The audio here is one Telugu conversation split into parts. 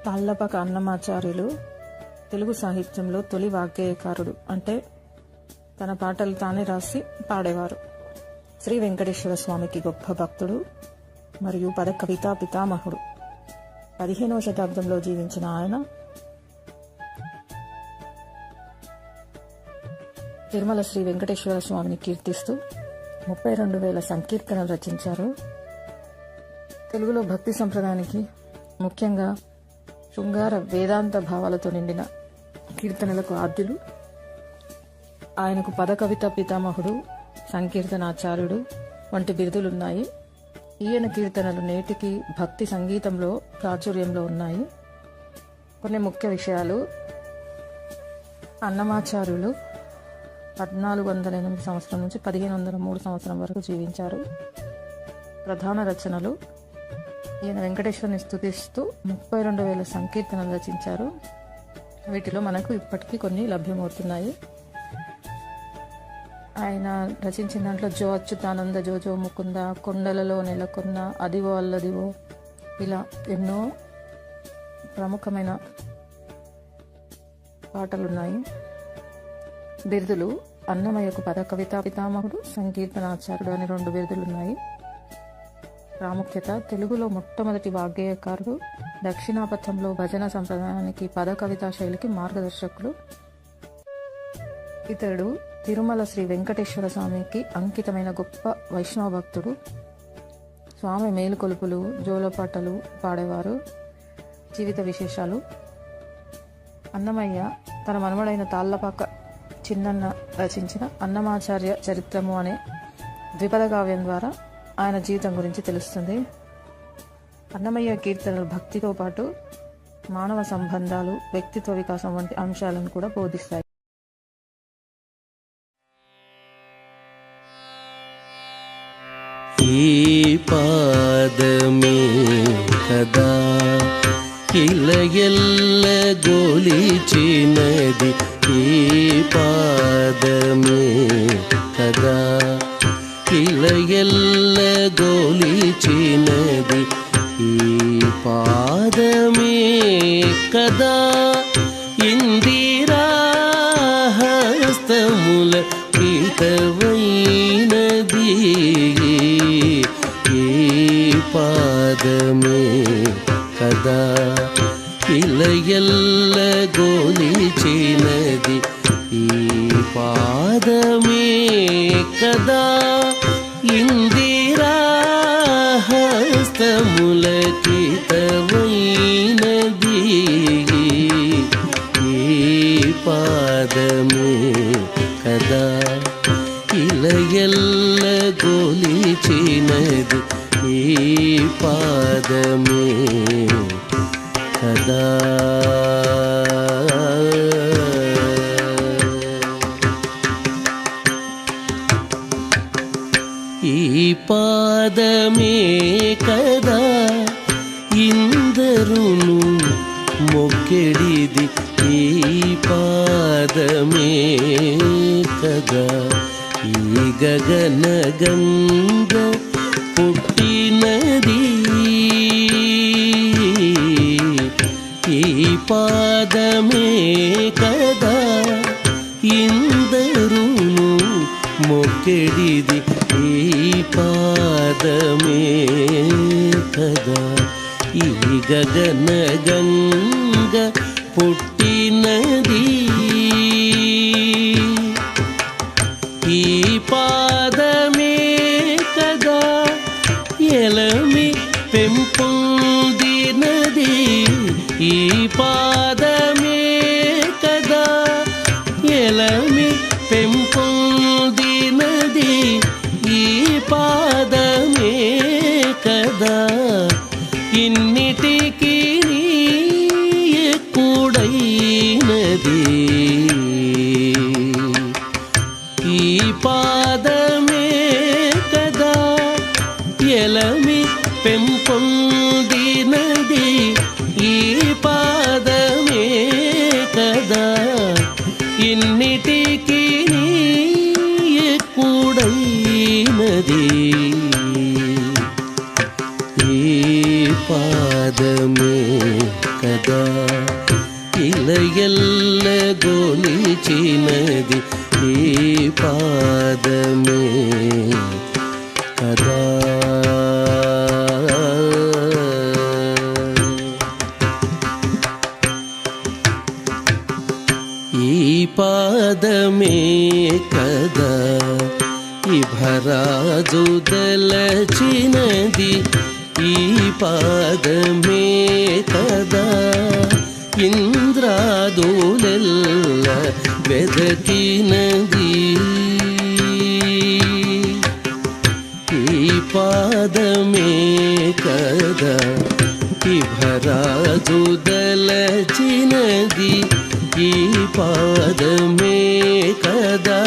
తాళ్లపాక అన్నమాచార్యులు తెలుగు సాహిత్యంలో తొలి వాగ్గేయకారుడు. అంటే తన పాటలు తానే రాసి పాడేవారు. శ్రీ వెంకటేశ్వర స్వామికి గొప్ప భక్తుడు మరియు పద కవితా పితామహుడు. 15వ శతాబ్దంలో జీవించిన ఆయన తిరుమల శ్రీ వెంకటేశ్వర స్వామిని కీర్తిస్తూ 32,000 సంకీర్తనలు రచించారు. తెలుగులో భక్తి సంప్రదాయానికి ముఖ్యంగా శృంగార వేదాంత భావాలతో నిండిన కీర్తనలకు ఆద్యులు. ఆయనకు పద కవిత పితామహుడు, సంకీర్తనాచార్యుడు వంటి బిరుదులున్నాయి. ఈయన కీర్తనలు నేటికి భక్తి సంగీతంలో ప్రాచుర్యంలో ఉన్నాయి. కొన్ని ముఖ్య విషయాలు: అన్నమాచార్యులు 1408 సంవత్సరం నుంచి 1503 సంవత్సరం వరకు జీవించారు. ప్రధాన రచనలు: ఈయన వెంకటేశ్వరుని స్తుతిస్తూ 32,000 సంకీర్తనలు రచించారు. వీటిలో మనకు ఇప్పటికీ కొన్ని లభ్యమవుతున్నాయి. ఆయన రచించిన దాంట్లో జో అచ్యుతానంద, జో ముకుంద, కొండలలో నెలకొన్న, అదివో అల్లదివో, ఇలా ఎన్నో ప్రముఖమైన పాటలున్నాయి. బిరుదులు: అన్నమయ్యకు పద కవితా పితామహుడు, సంకీర్తనాచార్యుడు అనే 2 బిరుదులున్నాయి. ప్రాముఖ్యత: తెలుగులో మొట్టమొదటి వాగ్గేయకారుడు, దక్షిణాపథంలో భజన సంప్రదాయానికి, పద కవితా శైలికి మార్గదర్శకులు. ఇతడు తిరుమల శ్రీ వెంకటేశ్వర స్వామికి అంకితమైన గొప్ప వైష్ణవ భక్తుడు. స్వామి మేలుకొలుపులు, జోలపాటలు పాడేవారు. జీవిత విశేషాలు: అన్నమయ్య తన మనుమడైన తాళ్లపాక చిన్నన్న రచించిన అన్నమాచార్య చరిత్రము అనే ద్విపద కావ్యం ద్వారా ఆయన జీవితం గురించి తెలుస్తుంది. అన్నమయ్య కీర్తనలు భక్తితో పాటు మానవ సంబంధాలు, వ్యక్తిత్వ వికాసం వంటి అంశాలను కూడా బోధిస్తాయి. ఈ పాదమే కదా ఇలయల్ల గోలిచినది, ఈ పాదమే కదా ఇలయల్ల గోలిచినది, ఈ పాదమే కదా ఇందిరా హస్తముల హితవైనది, ఈ పాదమే కదా ఇలయల్ల గోలిచినది, ఈ పాదమే కదా ఇందిరా హస్తములకితవైనది, ఈ పాదమే కదా ఇలయల్ల గోలిచినది, ఈ పాదమే కదా. ఈ పాదమే కదా ఇందరును మొక్కెడిది, ఈ పాదమే కదా ఈ గగన గంగ పుట్టినది, ఈ పాదమే కదా ఇందరును మొక్కెడిది, ఈ పాదమే కదా ఈ గగన గంగ పుట్టినది, ఈ పాదమే కదా ఎలమి పెంపొందినది, ఈ పాదమే కదా ఎలమి పెంపొందినది, ఈ పాదమే కదా ఇన్నిటికీ ఎక్కుడైనది, ఈ పాదమే కదా ఎలమి పెంపొందినది, ఈ పాదమే కదా ఇన్నిటికీ ఎక్కుడైనది, ఈ పాద పాదమే కదా ఇలయల్ల గొలిచినది ఈ పాదమే కదా ఈ పాదమే కదా ఇభరాజు దలచినది ఈ పాదమే కదా ఇంద్రాదులెల్ల వెదకినది ఈ పాదమే కదా ఇభరాజు దలచినది ఈ పాదమే కదా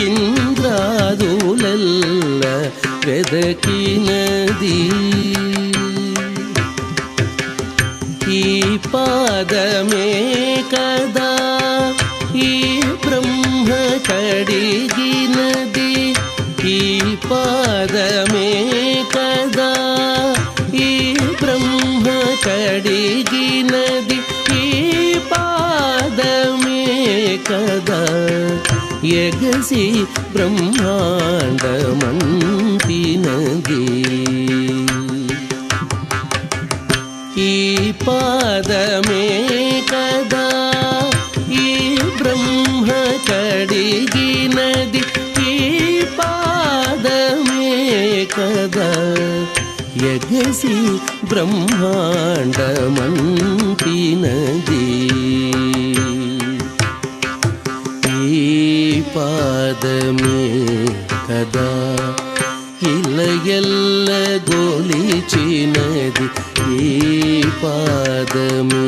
ఇంద్రాదులెల్ల వెదకినది ఈ పాదమే కదా ఈ బ్రహ్మ కడిగినది ఈ పాదమే కదా ఈ బ్రహ్మ కడిగినది ఈ పాదమే కదా ఎగసి బ్రహ్మాండమంటినది ఈ పాదమే కదా ఈ బ్రహ్మ కడిగినది ఈ పాదమే కదా ఎగసి బ్రహ్మాండమంటినది ఈ పాదమే కదా ఇలయల్ల గొలిచినది ఈ పాదమే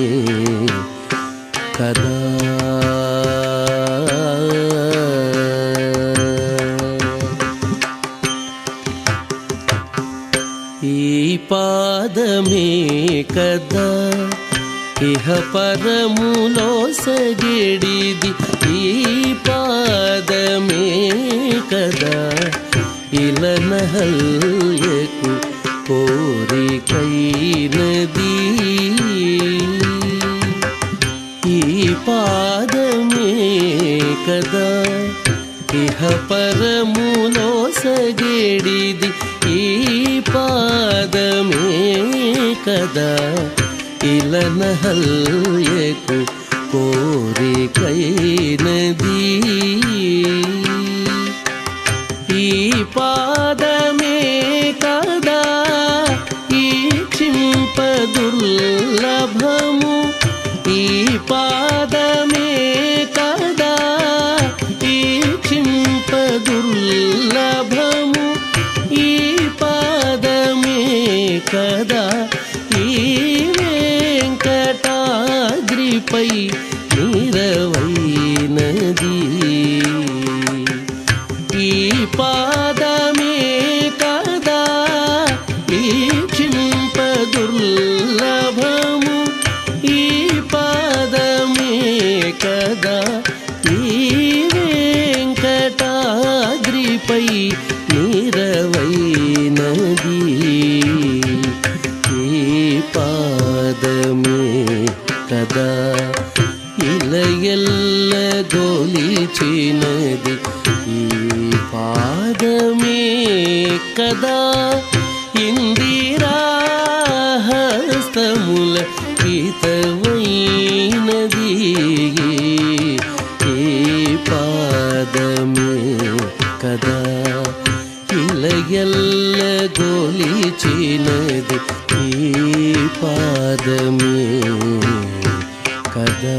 కదా ఈ పాదమే కదా ఇహ పరములో సగిడిది ఈ పాదమే కదా ఇలనహల్యకు కోరికైనది ఈ పాదమే కదా ఇహ పరములో సగిడిది ఈ పాదమే కదా ఇలనహల్యకు కోరికైనది ఈ పాదమే కదా ఈ క్షింపదుర్లభము ఈ పాదమే కదా ఈ క్షింపదుర్లభము ఈ పాదమే కదా ఈ వెంకటాద్రిపై నిరవైనది ఈ పాదమే కదా ఈ క్షింపదుర్లభము ఈ పాదమే కదా ఈ వెంకటాద్రిపై నిరవైనది ఈ పాదమే కదా ఇలయల్ల గొలిచినది ఈ పాదమే కదా ఇందిరాహస్తముల హితమైనది ఈ పాదమే కదా ఇలయల్ల గొలిచినది ఈ పాదమే కదా